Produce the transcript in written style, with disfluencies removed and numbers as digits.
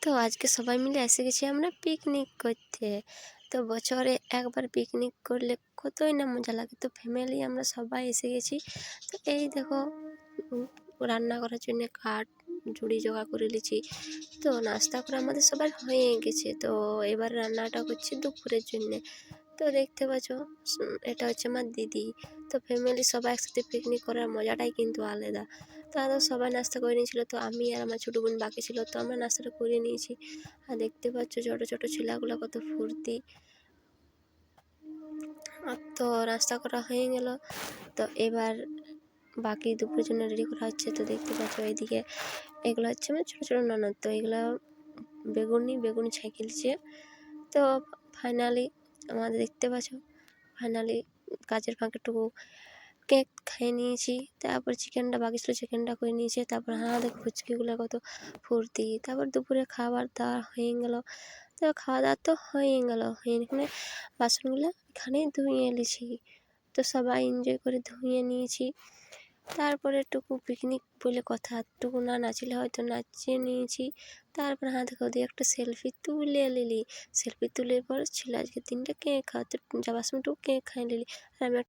তো আজকে সবাই মিলে এসে গেছি আমরা পিকনিক করতে। তো বছরে একবার পিকনিক করলে কতই না মজা লাগে। তো ফ্যামিলি আমরা সবাই এসে গেছি। তো এই দেখো উম রান্না করার জন্য কাঠ জুড়ি জোগাড় করে নিয়েছি। তো নাস্তা করে আমাদের সবার হয়ে গেছে। তো এবার রান্নাটা করছি দুপুরের জন্যে। তো দেখতে পাচ্ছ এটা হচ্ছে আমার দিদি। তো ফ্যামিলি সবাই একসাথে পিকনিক করার মজাটাই কিন্তু আলাদা। তো সবাই নাস্তা করে নিয়েছিল, তো আমি আর আমার ছোটো বোন বাকি ছিল, তো আমরা নাস্তাটা করে নিয়েছি। আর দেখতে পাচ্ছ ছোটো ছোটো ছেলেগুলো কত ফুর্তি। আর তো নাস্তা করা হয়ে গেল। তো এবার বাকি দুপুরের জন্য রেডি করা হচ্ছে। তো দেখতে পাচ্ছ এইদিকে এগুলো হচ্ছে আমার ছোটো ছোটো ননদ। তো এগুলো বেগুনি ছাই খেলছে। তো ফাইনালি আমাদের দেখতে পাচ্ছ ফাইনালি কাজের ফাঁকেটুকু কেক খেয়ে নিয়েছি। তারপর চিকেনটা বাকি ছিল, চিকেনটা করে নিয়েছি। তারপর আমাদের ফুচকিগুলো কত ফুর্তি। তারপর দুপুরে খাবার দাওয়া হয়ে গেল। তো খাওয়া দাওয়া তো হয়ে গেল, এখানে বাসনগুলো এখানেই ধুয়ে নিয়েছি। তো সবাই এনজয় করে ধুয়ে নিয়েছি। তারপরে টুকু পিকনিক বলে কথা, টুকু না নাচলে হয়তো নাচিয়ে নিয়েছি। তারপর হাতে করে একটা সেলফি তুলে নিলি। সেলফি তুলে পর ছিল আজকে 3টা কেক খাওয়াতে যাওয়ার সময় টুকু কেক খাই নিলি। আর আমি